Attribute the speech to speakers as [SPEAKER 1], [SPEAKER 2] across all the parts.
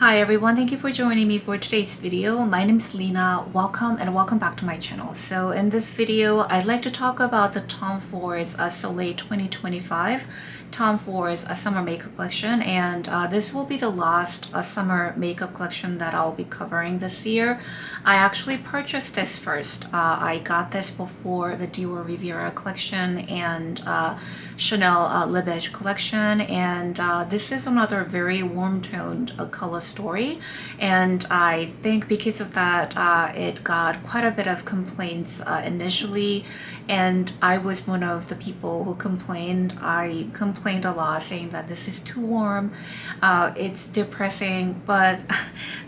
[SPEAKER 1] Hi everyone, thank you for joining me for today's video. My name is Lena. Welcome and welcome back to my channel. So in this video, I'd like to talk about the Tom Ford's Soleil 2025 Tom Ford's summer makeup collection, and this will be the last summer makeup collection that I'll be covering this year. I actually purchased this first. I got this before the Dior Riviera collection and Chanel Le Beige collection, and this is another very warm-toned color story, and I think because of that it got quite a bit of complaints initially, and I was one of the people who complained. I complained a lot saying that this is too warm, it's depressing, but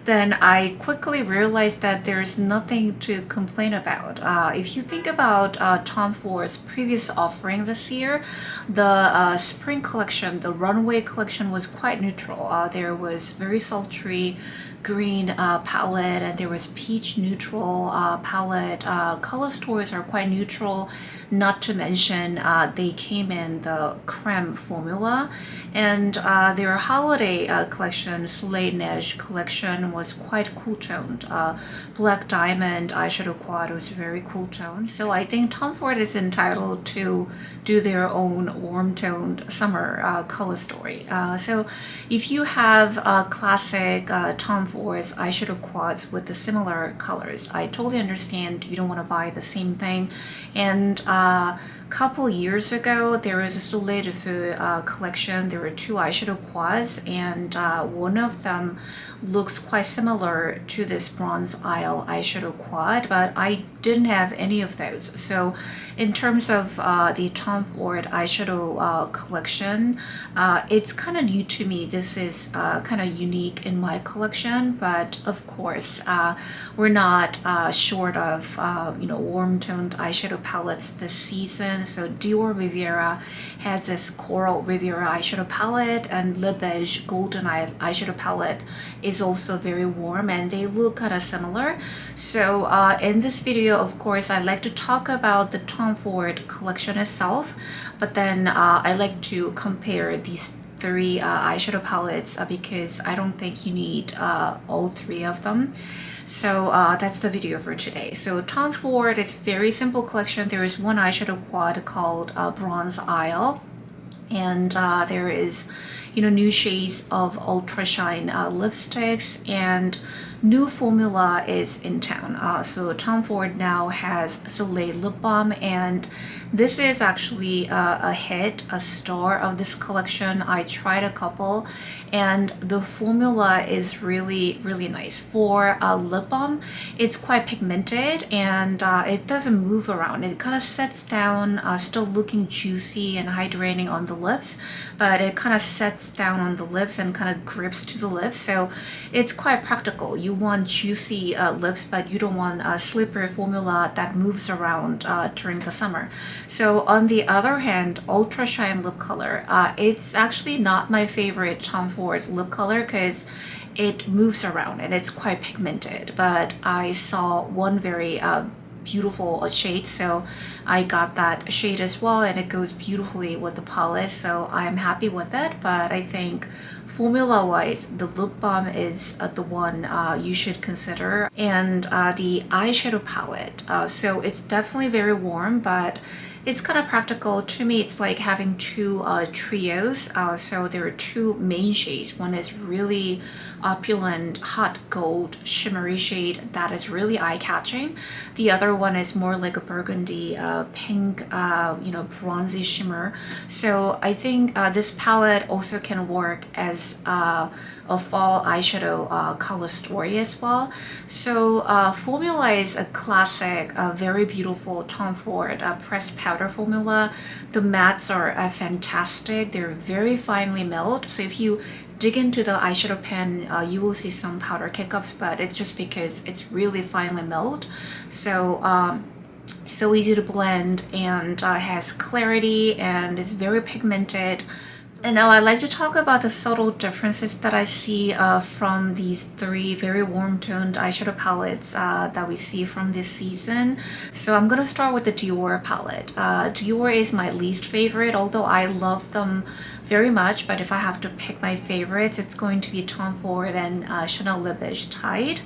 [SPEAKER 1] then I quickly realized that there's nothing to complain about. If you think about Tom Ford's previous offering this year, the spring collection, the runway collection, was quite neutral. There was very sultry green palette, and there was peach neutral palette. Color stories are quite neutral, not to mention they came in the creme formula, and their holiday collection, Soleil Neige collection, was quite cool toned. Black diamond eyeshadow quad was very cool toned. So I think Tom Ford is entitled to do their own warm toned summer color story. So if you have classic Tom Ford's eyeshadow quads with the similar colors, I totally understand you don't want to buy the same thing. And couple years ago, there was a Soleil de Feu collection. There were two eyeshadow quads, and one of them looks quite similar to this Bronze Isle eyeshadow quad, but I didn't have any of those. So in terms of the Tom Ford eyeshadow collection, it's kind of new to me. This is kind of unique in my collection, but of course we're not short of warm toned eyeshadow palettes this season. So Dior Riviera has this Coral Riviera eyeshadow palette, and Le Beige Golden eyeshadow palette is also very warm, and they look kind of similar. So in this video, of course, I like to talk about the Tom Ford collection itself, but then I like to compare these three eyeshadow palettes because I don't think you need all three of them. So that's the video for today. So Tom Ford is very simple collection. There is one eyeshadow quad called Bronze Isle, and there is new shades of Ultra Shine lipsticks, and new formula is in town. So Tom Ford now has Soleil lip balm, and this is actually a hit, a star of this collection. I tried a couple, and the formula is really nice. For a lip balm, it's quite pigmented, and it doesn't move around. It kind of sets down, still looking juicy and hydrating on the lips, but it kind of sets down on the lips and kind of grips to the lips. So it's quite practical. You want juicy lips, but you don't want a slippery formula that moves around during the summer. So on the other hand, Ultra Shine lip color, it's actually not my favorite Tom Ford lip color because it moves around and it's quite pigmented, but I saw one very beautiful shade, so I got that shade as well, and it goes beautifully with the polish, so I'm happy with it. But I think formula wise, the lip balm is the one you should consider, and the eyeshadow palette, so it's definitely very warm, but it's kind of practical. To me, it's like having two trios. So there are two main shades. One is really opulent hot gold shimmery shade that is really eye-catching. The other one is more like a burgundy pink bronzy shimmer. So I think this palette also can work as a fall eyeshadow color story as well. So formula is a classic, very beautiful Tom Ford pressed powder formula. The mattes are fantastic. They're very finely milled. So if you dig into the eyeshadow pen, you will see some powder kick-ups, but it's just because it's really finely milled. So so easy to blend, and has clarity, and it's very pigmented. And now I'd like to talk about the subtle differences that I see from these three very warm-toned eyeshadow palettes that we see from this season. So I'm going to start with the Dior palette. Dior is my least favorite, although I love them very much, but if I have to pick my favorites, it's going to be Tom Ford and Chanel Le Beige Tide.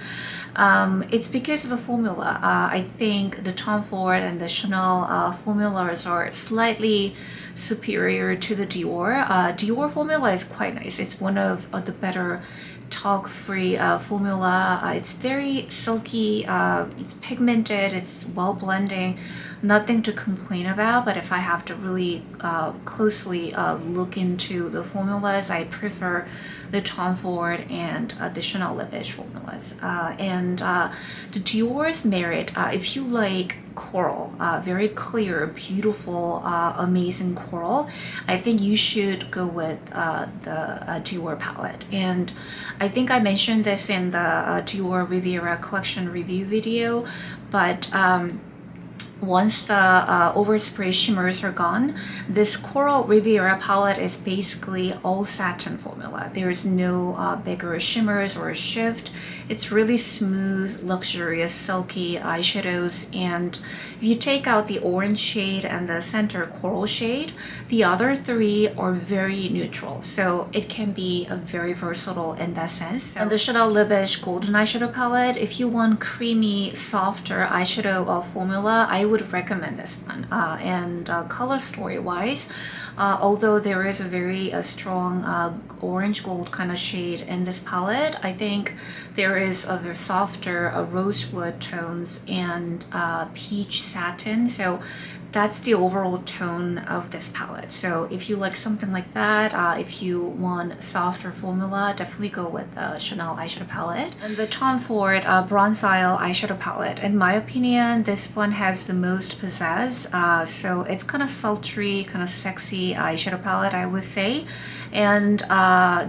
[SPEAKER 1] It's because of the formula. I think the Tom Ford and the Chanel formulas are slightly superior to the Dior. Dior formula is quite nice. It's one of the better talc-free formula. It's very silky, it's pigmented, it's well blending, nothing to complain about. But if I have to really closely look into the formulas, I prefer the Tom Ford and the Chanel Le Beige formulas. And the Dior's merit, if you like coral, very clear, beautiful, amazing coral, I think you should go with the Dior palette. And I think I mentioned this in the Dior Riviera collection review video, but once the overspray shimmers are gone, this Coral Riviera palette is basically all satin formula. There's no bigger shimmers or a shift. It's really smooth, luxurious, silky eyeshadows. And if you take out the orange shade and the center coral shade, the other three are very neutral. So it can be a very versatile in that sense. And the Chanel Le Beige Golden Eyeshadow Palette, if you want creamy, softer eyeshadow formula, I would recommend this one. And color story wise, although there is a very strong orange gold kind of shade in this palette, I think there is a very softer rosewood tones and peach satin. So that's the overall tone of this palette. So if you like something like that, if you want softer formula, definitely go with the Chanel eyeshadow palette. And the Tom Ford Bronze Isle eyeshadow palette, in my opinion, this one has the most pizzazz. So it's kind of sultry, kind of sexy eyeshadow palette, I would say. And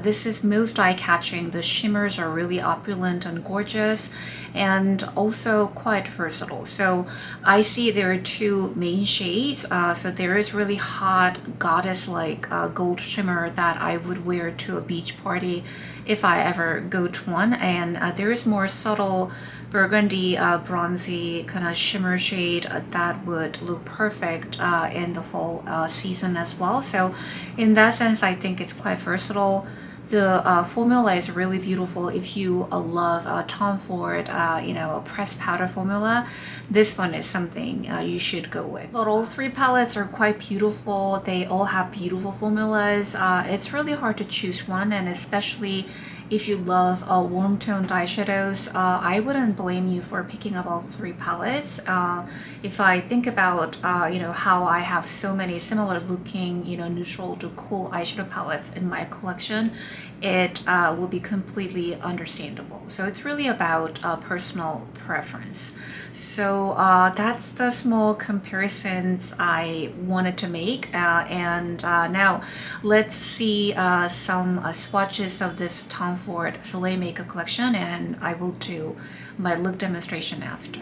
[SPEAKER 1] this is most eye-catching. The shimmers are really opulent and gorgeous, and also quite versatile. So I see there are two main shades. So there is really hot goddess-like gold shimmer that I would wear to a beach party if I ever go to one. And there is more subtle burgundy, bronzy kind of shimmer shade that would look perfect in the fall season as well. So in that sense, I think it's quite versatile. The formula is really beautiful. If you love Tom Ford, a pressed powder formula, this one is something you should go with. But all three palettes are quite beautiful. They all have beautiful formulas. It's really hard to choose one, and especially if you love warm toned eyeshadows, I wouldn't blame you for picking up all three palettes. If I think about how I have so many similar looking neutral to cool eyeshadow palettes in my collection, it will be completely understandable. So it's really about personal preference. So that's the small comparisons I wanted to make. And now let's see some swatches of this Tom Ford Soleil makeup collection, and I will do my look demonstration after.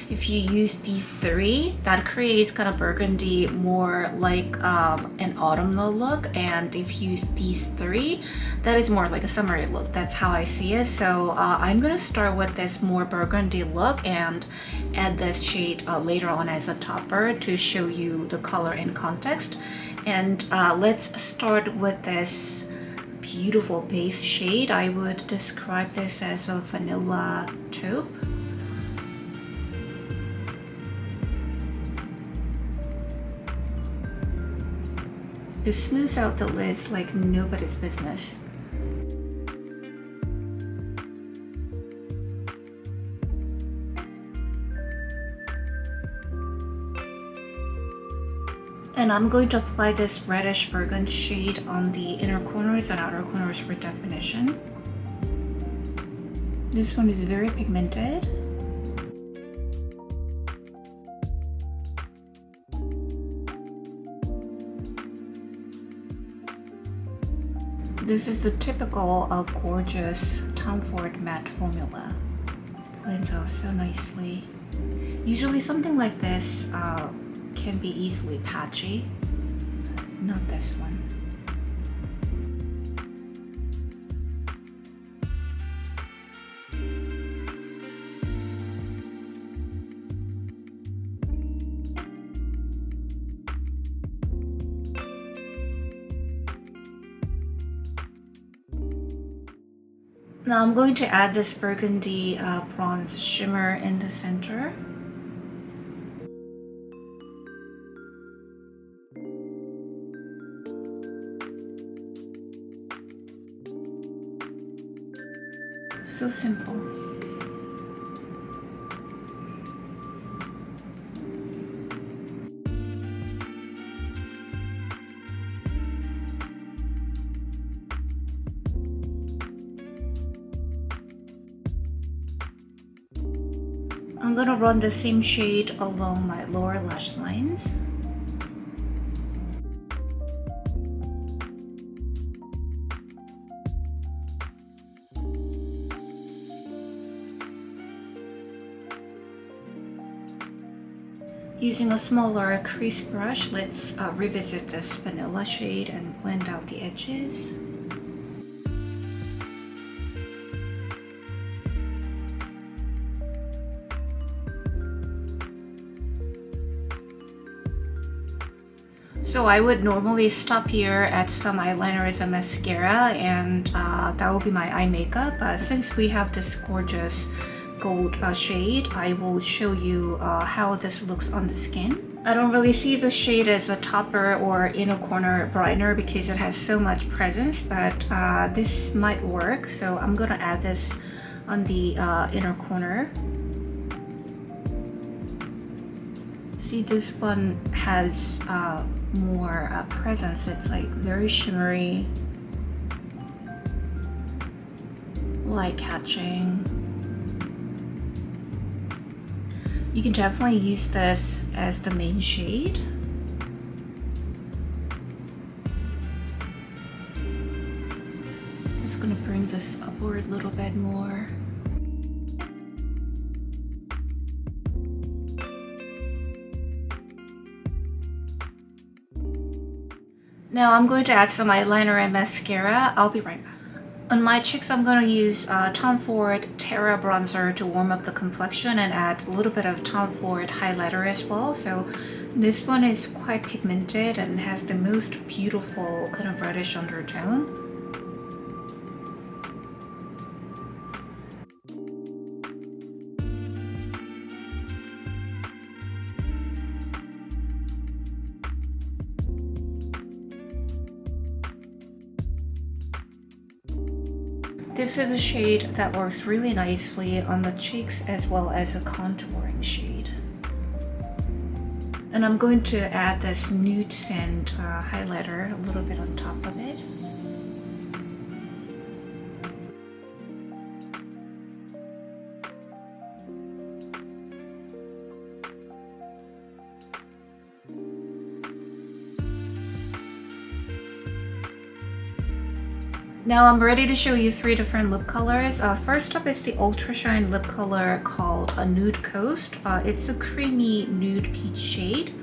[SPEAKER 1] If you use these three, that creates kind of burgundy, more like an autumnal look. And if you use these three, that is more like a summery look. That's how I see it. So I'm gonna start with this more burgundy look and add this shade later on as a topper to show you the color in context. And let's start with this beautiful base shade. I would describe this as a vanilla taupe. It smooths out the lids like nobody's business. And I'm going to apply this reddish burgundy shade on the inner corners and outer corners for definition. This one is very pigmented. This is a typical gorgeous Tom Ford matte formula. Blends out so nicely. Usually something like this can be easily patchy, but not this one. Now I'm going to add this burgundy bronze shimmer in the center. So simple. I'm gonna run the same shade along my lower lash lines. Using a smaller crease brush, let's revisit this vanilla shade and blend out the edges. So I would normally stop here at some eyeliners and mascara, and that will be my eye makeup. Since we have this gorgeous gold shade, I will show you how this looks on the skin. I don't really see the shade as a topper or inner corner brightener because it has so much presence, but this might work. So I'm gonna add this on the inner corner. See, this one has more presence. It's like very shimmery, light catching. You can definitely use this as the main shade. Just gonna bring this upward a little bit more. Now I'm going to add some eyeliner and mascara. I'll be right back. On my cheeks, I'm going to use Tom Ford Terra Bronzer to warm up the complexion and add a little bit of Tom Ford highlighter as well. So this one is quite pigmented and has the most beautiful kind of reddish undertone. This is a shade that works really nicely on the cheeks as well as a contouring shade. And I'm going to add this nude sand highlighter a little bit on top of it. Now I'm ready to show you 3 different lip colors. First up is the Ultra Shine lip color called a Nude Coast. It's a creamy nude peach shade.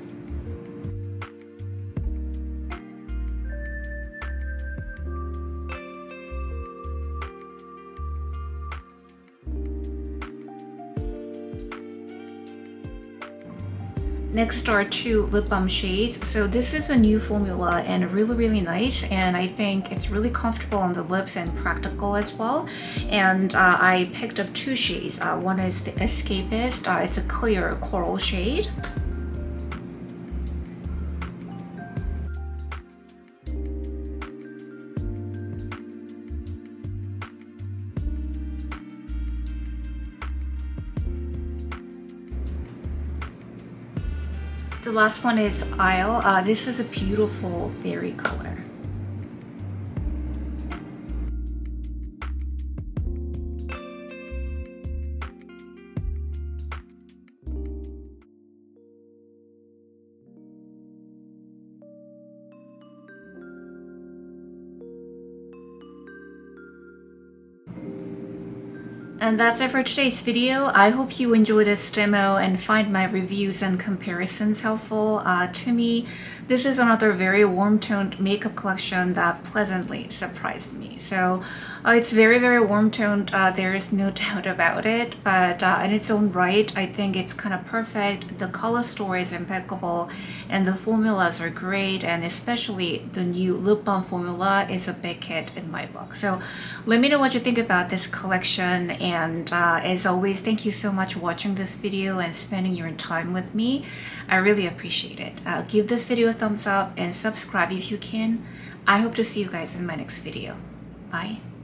[SPEAKER 1] Next are 2 lip balm shades. So this is a new formula and really nice, and I think it's really comfortable on the lips and practical as well. And I picked up 2 shades. One is the Escapist. It's a clear coral shade. The last one is Isle. This is a beautiful berry color. And that's it for today's video. I hope you enjoyed this demo and find my reviews and comparisons helpful. To me, this is another very warm-toned makeup collection that pleasantly surprised me. So it's very, very warm-toned. There is no doubt about it. But in its own right, I think it's kind of perfect. The color story is impeccable and the formulas are great. And especially the new lip balm formula is a big hit in my book. So let me know what you think about this collection. And as always, thank you so much for watching this video and spending your time with me. I really appreciate it. Give this video a thumbs up and subscribe if you can. I hope to see you guys in my next video. Bye.